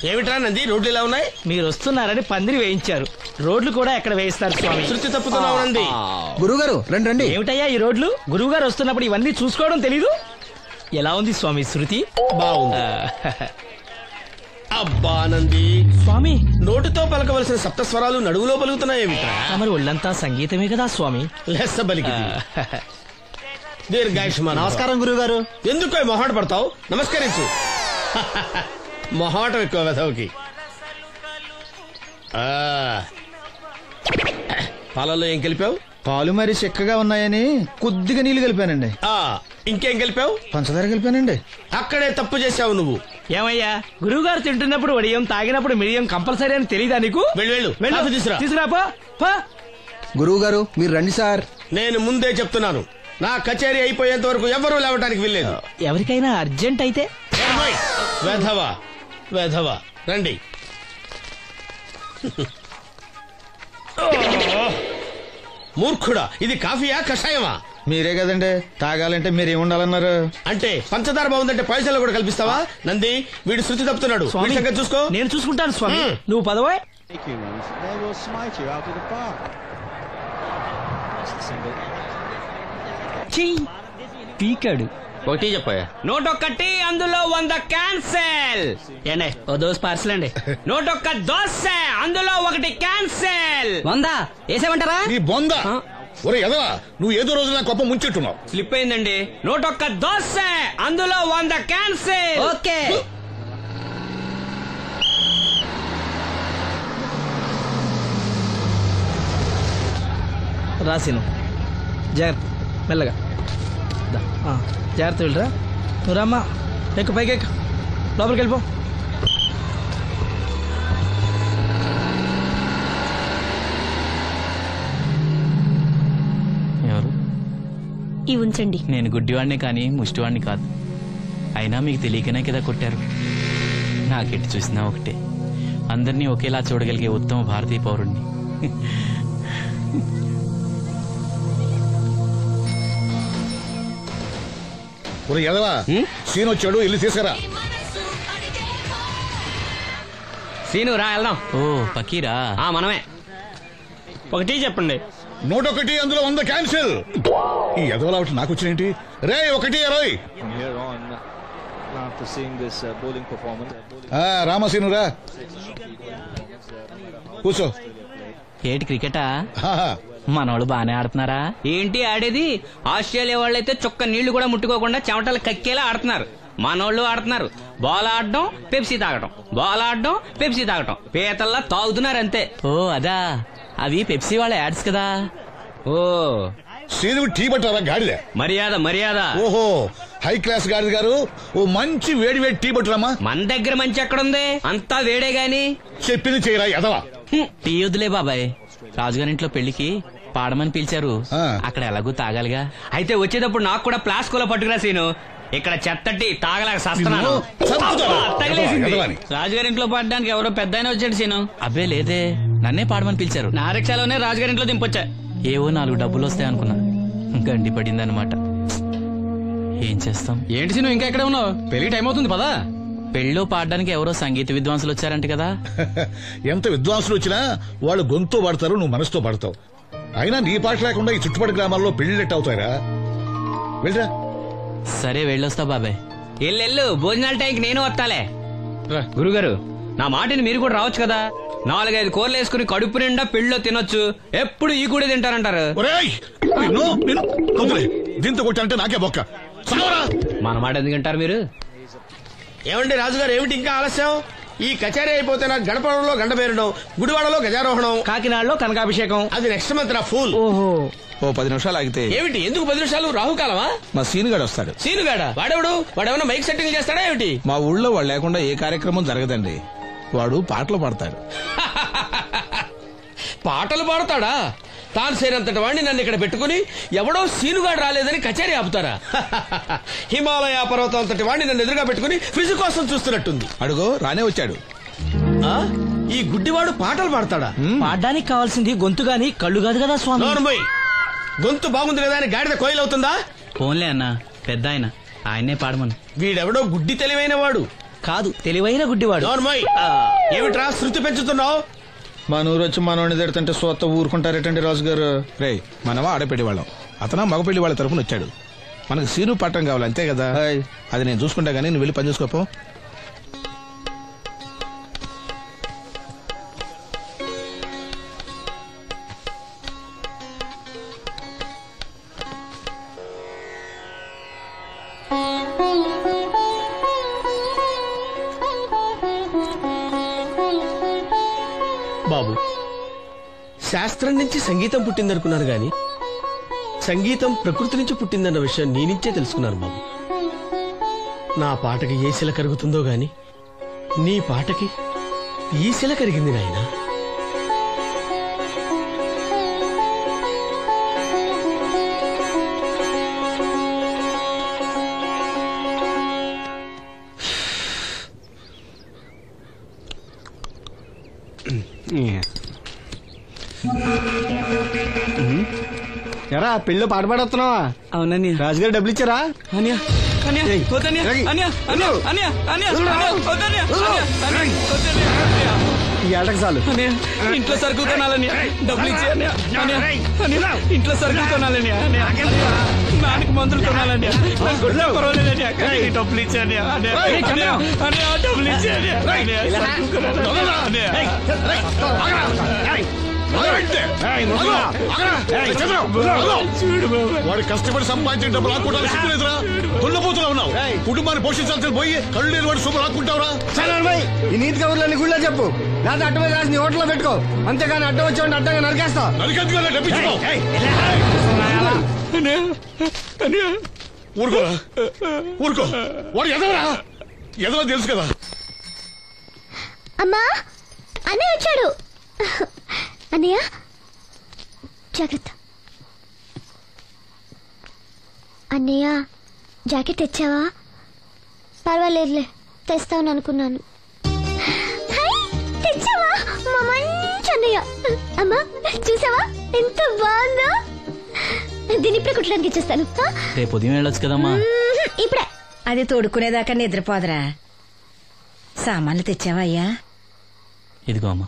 ఏమిట్రా నంది, రోడ్లు ఇలా ఉన్నాయి? మీరు వస్తున్నారని పందిరి వేయించారు. రోడ్లు కూడా ఎక్కడ వేయిస్తారు స్వామి? శృతి తప్పుతున్నావు నంది. గురుగారు రండి రండి. ఏమిటయ్యా ఈ రోడ్లు? గురువు గారు వస్తున్నప్పుడు ఇవన్నీ చూసుకోవడం తెలీదు? ఎలా ఉంది స్వామి శృతి? బాగుంది. అబ్బా నంది స్వామి, నోటితో పలకవలసిన సప్తస్వరాలు నడువులో పలుకుతున్నాయేమిట్రా? మరి ఒళ్ళంతా సంగీతమే కదా స్వామి. లెస్స బలికి దీర్ఘాయుష్మాన్. నమస్కారం గురుగారు. ఎందుకు మొహాట పడతావు? నమస్కరించు. మొహాటం ఎక్కువ వెధవుకి. పాలల్లో ఏం కలిపావు? పాలు మరి చిక్కగా ఉన్నాయని కొద్దిగా నీళ్లు కలిపానండి. ఇంకేం కలిపావు? పంచదార కలిపానండి. అక్కడే తప్పు చేశావు నువ్వు. ఏమయ్యా, గురువు గారు తింటున్నప్పుడు వడియం, తాగినప్పుడు మిడియం కంపల్సరీ అని తెలీదా నీకు? వెళ్ళు తీసుకురాపో. గురువు గారు మీరు రండి సార్. నేను ముందే చెప్తున్నాను, నా కచేరీ అయిపోయేంత వరకు ఎవరూ లేవటానికి వెళ్ళలేదు. ఎవరికైనా అర్జెంట్ అయితే వెధవా వెధవా రండి. మూర్ఖుడా, ఇది కాఫీయా కషాయమా? మీరే కదండి తాగాలంటే మీరేముండాలన్నారు? అంటే పంచదార బాగుందంటే పైసలు కూడా కల్పిస్తావా? నంది, వీడు శృతి తప్పుతున్నాడు. చూసుకో. నేను చూసుకుంటాను స్వామి, నువ్వు పదవా. పీకాడు. ఒకటి చెప్పాయా? 101 అందులో 100 క్యాన్సెల్. ఏండే ఓ దోశ పార్సల్ అండి. 101 దోశ అందులో 1 క్యాన్సెల్. 100 వేసేమంటారా? నీ బొంద. ఒరే ఎదవా, నువ్వు ఏదో రోజు నా గొప్ప ముంచెట్టున్నావు. స్లిప్ అయిందండి. 101 దోశ అందులో 100 క్యాన్సెల్. ఓకే. రాసిను జాగ్రత్త, మెల్లగా జాగ్రత్త వెళ్ళరా. నువ్వు రామ్మా, ఎక్కు పైకి ఎక్కు, లోపలికి వెళ్ళిపో. ఎవరు? ఇవి ఉంచండి. నేను గుడ్డివాడిని కానీ ముష్టివాడిని కాదు. అయినా మీకు తెలియకనే కదా కొట్టారు. నాకెట్టి చూసినా ఒకటే, అందరినీ ఒకేలా చూడగలిగే ఉత్తమ భారతీయ పౌరుణ్ణి. ఒరే ఎదవా, సీన్ వచ్చాడు, ఇల్లు తీసుకురా. సీను రా వెళ్దాం. ఓ పకీరా, మనమే. ఒకటి చెప్పండి. 101 అందులో 100 క్యాన్సిల్. ఈ ఎదవలా ఒకటి నాకు వచ్చినేంటి? రే 120. రామసీను రా, కూర్చో. ఏటి క్రికెటా? ఆహా. మనోళ్ళు బానే ఆడుతున్నారా? ఏంటి ఆడేది? ఆస్ట్రేలియా వాళ్ళైతే చుక్క నీళ్లు కూడా ముట్టుకోకుండా చెమటలు కక్కేలా ఆడుతున్నారు. మనోళ్ళు ఆడుతున్నారు బాల్ ఆడడం, పెప్సీ తాగటం, బాల్ ఆడడం, పెప్సీ తాగటం, పీతల్లా తాగుతున్నారు అంతే. ఓ అదా, అవి పెప్సీ వాళ్ళ యాడ్స్ కదా. ఓ సీను టీ పట్టారా గాడిద? మర్యాద మర్యాద. ఓహో, హై క్లాస్ గాడిద గారు, ఓ మంచి వేడి వేడి టీ పట్టురామా. మన దగ్గర మంచి ఎక్కడుంది, అంతా వేడే గాని. చెప్పింది చేయరా ఎదవా. టీ వద్దులే బాబాయ్, రాజుగారింట్లో పెళ్లికి పాడమని పిలిచారు, అక్కడ ఎలాగూ తాగాలిగా. అయితే వచ్చేటప్పుడు నాకు కూడా ప్లాస్కోలో పట్టుకురా సీను. ఇక్కడ చెత్తటి తాగలేక సస్తున్నాను. రాజుగారింట్లో పాడడానికి ఎవరో పెద్ద వచ్చాడు సీను. అబ్బే లేదే, నన్నే పాడమని పిలిచారు. నా రిక్షాలోనే రాజుగారింట్లో దింపొచ్చా. ఏవో 4 డబ్బులు వస్తాయి అనుకున్నా, గండి పడింది అనమాట. ఏం చేస్తాం? ఏంటి సీను ఇంకా ఎక్కడ ఉన్నావు? పెళ్లి టైం అవుతుంది పదా. పెళ్ళిలో పాడడానికి ఎవరో సంగీత విద్వాంసులు వచ్చారంట కదా. ఎంత విద్వాంసులు వచ్చినా వాళ్ళు గొంతు పడతారు, నువ్వు మనసుతో పడతావు. అయినా నీ పాట లేకుండా ఈ చుట్టుపక్కల గ్రామాల్లో పెళ్లిళ్ళెట్ అవుతాయిరా. వెళ్ళరా. సరే వెళ్ళొస్తా బాబాయ్. ఎల్లెళ్ళు, భోజనాల టైంకి నేను వస్తాలే. గురుగారు, నా మాటిని మీరు కూడా రావచ్చు కదా. 4-5 కూరలు వేసుకుని కడుపు నిండా పెళ్ళిలో తినొచ్చు. ఎప్పుడు ఈ కూడా తింటారంటారు. దీంతో కొట్టాలంటే నాకే బొక్క. మన మాట ఎందుకంటారు మీరు? ఏమండి రాజుగారు, ఏమిటి ఇంకా ఆలస్యం? ఈ కచేరీ అయిపోతే నాకు గణపవరంలో గండ పేరడం, గుడివాడలో గజారోహణం, కాకినాడలో కనకాభిషేకం. అది నెక్స్ట్ మంత్ నా ఫుల్. ఓహో, ఓ 10 నిమిషాలు ఆగితే. ఏమిటి, ఎందుకు 10 నిమిషాలు? రాహుకాలమా? మా సీనుగాడు వస్తాడు. సీనుగాడా? వాడేమన్నా మైక్ సెట్టింగ్ చేస్తాడా ఏమిటి? మా ఊళ్ళో వాడు లేకుండా ఏ కార్యక్రమం జరగదండి. వాడు పాటలు పాడతాడు. పాటలు పాడతాడా? తాను సేనంతటి వాడిని నన్ను ఇక్కడ పెట్టుకుని ఎవడో సీనుగాడు రాలేదని కచేరీ ఆపుతారా? హిమాలయ పర్వతం అంతటి వాడిని నన్ను ఎదురుగా పెట్టుకుని ఫ్రిజ్ కోసం చూస్తున్నట్టుంది. అడుగో రానే వచ్చాడు. ఈ గుడ్డివాడు పాటలు పాడతాడా? పాడడానికి కావాల్సింది గొంతు గాని కళ్ళు కాదు కదా స్వామి. గొంతు బాగుంది కదా అని గాడిద కోయిలవుతుందా? ఫోన్లే అన్నా, పెద్ద ఆయన్నే పాడమను. వీడెవడో గుడ్డి తెలివైన వాడు కాదు, తెలివైన గుడ్డివాడు. ఏమిట్రా శృతి పెంచుతున్నావు? మనూరు వచ్చి మనోడిని తిడుతుంటే సొత్త ఊరుకుంటారేటండి రాజు గారు? రే, మనవా ఆడపెళ్లి వాళ్ళం, అతను మగ పెళ్లి వాళ్ళ తరఫున వచ్చాడు. మనకు సీను పట్టం కావాలి అంతే కదా. అది నేను చూసుకుంటా గానీ నువ్వు వెళ్ళి పని చూసుకోపో. బాబు, శాస్త్రం నుంచి సంగీతం పుట్టిందనుకున్నారు గాని సంగీతం ప్రకృతి నుంచి పుట్టిందన్న విషయం నీ నుంచే తెలుసుకున్నాను బాబు. నా పాటకి ఏ శిల కరుగుతుందో గాని నీ పాటకి ఈ శిల కరిగింది నాయనా. ఎరా పెళ్ళి పాట పాడుతున్నావా? అవునని రాజుగారు డబ్బులు ఇచ్చారా? ఈ ఆటకు చాలు. ఇంట్లో సరుకులు కొనాలని డబ్బులు ఇచ్చి ఇంట్లో సరుకులు కొనాలని నాన్నకి మందులు కొనాలని పర్వాలేదని డబ్బులు ఇచ్చాను డబ్బులు ఇచ్చాను. వాడు కష్టపడి సంపాదించిన డబ్బులు ఆకుంటారు. సిగ్గులేదురా? దున్నపోతులా ఉన్నావు. కుటుంబాన్ని పోషించాల్సిన పోయి కళ్ళు లేని వాడు సూపర్ ఆకుంటావురా. ఈ నీతి కబుర్లన్నీ గుళ్ళో చెప్పు, లేదా అడ్డ మీద రాసి నీ హోటల్లో పెట్టుకో. అంతేగాని అడ్డం వచ్చి అడ్డంగా నరికేస్తా. నరికెందుకు డబ్బించుకో. ఊరుకోరా, ఊరుకో. వాడు ఎదవరా? ఎదవ తెలుసు కదా. అమ్మా, అన్నయ్య వచ్చాడు. అన్నయ్య జాగ్రత్త. అన్నయ్య జాకెట్ తెచ్చావా? పర్వాలేదులే, తెస్తావని అనుకున్నాను. తెచ్చావా? మా మంచి అన్నయ్య. అమ్మా చూసావా ఎంత బాగుందో? దీన్ని ఇప్పుడే కుట్టడానికి ఇచ్చేస్తాను. రేపు ఉదయం వెళ్ళొచ్చు కదమ్మా. ఇప్పుడే. అది తోడుకునేదాకా నిద్రపోదరా. సామాన్లు తెచ్చావా అయ్యా? ఇదిగో అమ్మా.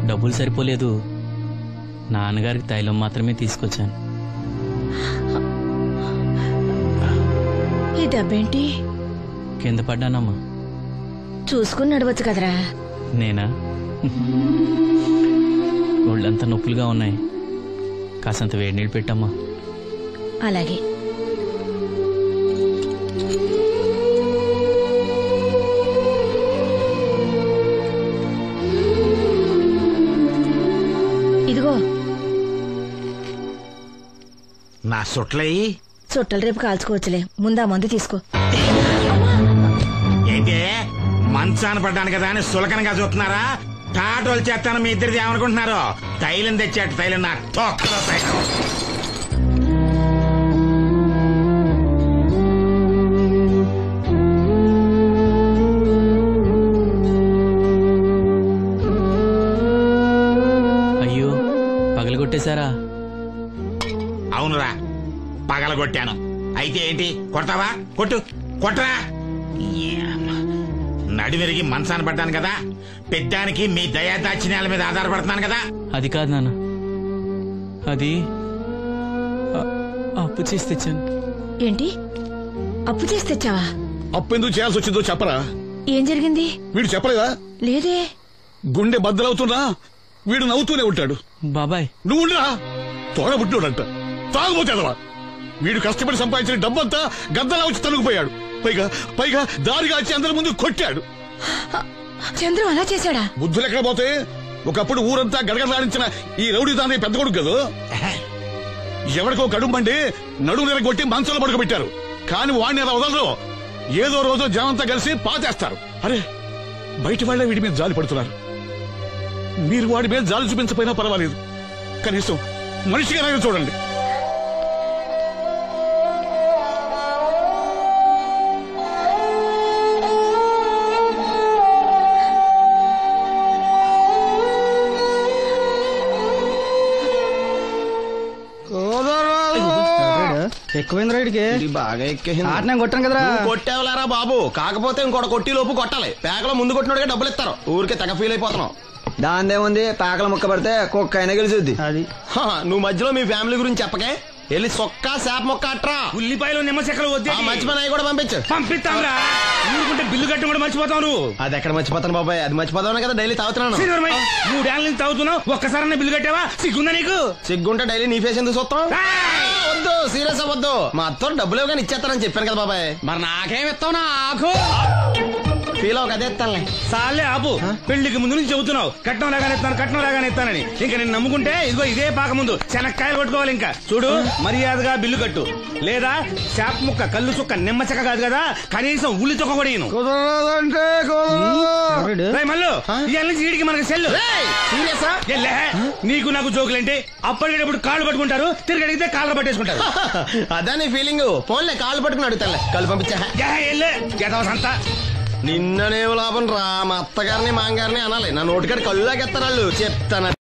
డబ్బులు సరిపోలేదు, నాన్నగారికి తైలం మాత్రమే తీసుకొచ్చాను. ఈ డబ్బేంటి? కింద పడ్డానమ్మా. చూసుకుని నడవచ్చు కదరా. నేనా? ఒళ్ళంతా నొప్పులుగా ఉన్నాయి, కాసంత వేడి నీళ్ళు పెట్టమ్మా. అలాగే. ఇదిగో నా సొట్లయి చుట్టలు రేపు కాల్చుకోవచ్చులే, ముందా మందు తీసుకో. ఏంటే మంచాన పడ్డాను కదా అని సులకనగా చూస్తున్నారా? టాటోలు చేస్తాను మీ ఇద్దరిది ఏమనుకుంటున్నారు? తైలం తెచ్చాడు, తైలం నా తొక్కలో తైలం. అయ్యో, పగలగొట్టేశారా? అవునురా, పగలగొట్టాను. అయితే ఏంటి, కొడతావా? కొట్టు, కొట్టరా. నడివిరిగి మంచాన పడ్డాను కదా, పెద్దానికి మీ దయాదాచిన్యాల మీద ఆధారపడుతున్నాను కదా. అది కాదు నాన్న, అది అప్పు చేసి తెచ్చాను. ఏంటి అప్పు చేసి తెచ్చావా? అప్పు ఎందుకు చేయాల్సి వచ్చిందో చెప్పరా? ఏం జరిగింది? వీడు చెప్పలేదా? లేదే. గుండె బద్దలవుతున్నా వీడు నవ్వుతూనే ఉంటాడు. బాబాయ్ నువ్వు ఉండరా? తోడబుట్టినోడంట, తాగుపోతేదవా. వీడు కష్టపడి సంపాదించిన డబ్బంతా గద్దలా వచ్చి తనుకుపోయాడు. పైగా పైగా దారిగా వచ్చి అందరి ముందు కొట్టాడు. చంద్రం అలా చేశాడా? బుద్ధులు ఎక్కడ పోతే, ఒకప్పుడు ఊరంతా గడగడలాడించిన ఈ రౌడీ దాని పెద్ద కొడుకు కదా. ఎవరికో కడుంబండి నడుము నిరగొట్టి మంచంలో పడుకోబెట్టారు. కాని వాడిని అలా వదలరు. ఏదో రోజు జనంతా కలిసి పాతేస్తారు. అరే, బయట వాళ్లే వీడి మీద జాలి పడుతున్నారు. మీరు వాడి మీద జాలి చూపించపోయినా పర్వాలేదు, కనీసం మనిషిగా చూడండి. ఎక్కువైంది రైడ్కి బాగా ఎక్కేసింది. నేను కొట్టాను కదరా. కొట్టేవలేరా బాబు, కాకపోతే ఇంకోటి కొట్టి లోపు కొట్టాలి. పేకలో ముందు కొట్టినోడిగా డబ్బులు ఇస్తారు. ఊరికే తెగ ఫీల్ అయిపోతున్నావు. దాందేముంది, పేకల ముక్క పడితే కుక్క అయినా గెలిచుద్ది. అది నువ్వు మధ్యలో మీ ఫ్యామిలీ గురించి చెప్పకే. వెళ్ళి సొక్క శాప మొక్క అట్రా. ఉల్లిపాయలు నిమ్మ చెక్కలు వద్దే. మంచి పని అవి కూడా పంపించు. పంపిస్తాంరా. ఊరుకుంటే బిల్లు కట్టి కూడా మర్చిపోతావు నువ్వు. అది ఎక్కడ మర్చిపోతాను బాబాయ్, అది మర్చిపోతావు కదా డైలీ తాగుతున్నాను. 3 ఏళ్ళ నుంచి తాగుతున్నావు, ఒక్కసారి బిల్లు కట్టావా? సిగ్గుందా నీకు? సిగ్గుంటే డైలీ నీ ఫేస్ ఎందుకు చూస్తాం? వద్దు, సీరియస్ అవ్వద్దు. మా అత్తో డబ్బులు ఇవ్వగానే ఇచ్చేస్తానని చెప్పాను కదా బాబాయ్. మరి నాకేం ఇస్తావు? నాకు ఫీల్ అవ్వక అదే ఇస్తానులే. సాలే ఆపు. పెళ్లికి ముందు నుంచి చెబుతున్నావు కట్నం లాగానే ఇస్తాను, కట్నం లాగానే ఇస్తానని. ఇంకా నేను నమ్ముకుంటే ఇదిగో ఇదే పాక ముందు శనక్కాయలు కొట్టుకోవాలి. ఇంకా చూడు, మర్యాదగా బిల్లు కట్టు, లేదా చేప ముక్క, కళ్ళు చుక్క, నిమ్మ చెక్క కాదు కదా, కనీసం ఉల్లి తొక్క కూడా ఇయ్యను. మళ్ళీ ఇవాళ నుంచి వీడికి మనకి సెల్లు. నీకు నాకు జోకులంటే అప్పటికేటప్పుడు కాళ్ళు పట్టుకుంటారు, తిరిగి అడిగితే కాళ్ళు పట్టేసుకుంటారు. అదే నీ ఫీలింగ్. ఫోన్లే కాళ్ళు పట్టుకుని అడుగుతానులే. కళ్ళు పంపించా. అంతా నిన్ననేం లాభం రా. మా అత్తగారిని మాంగారిని అనాలి. నా నోటికాడ కళ్ళు లాగెత్తారు వాళ్ళు. చెప్తాను.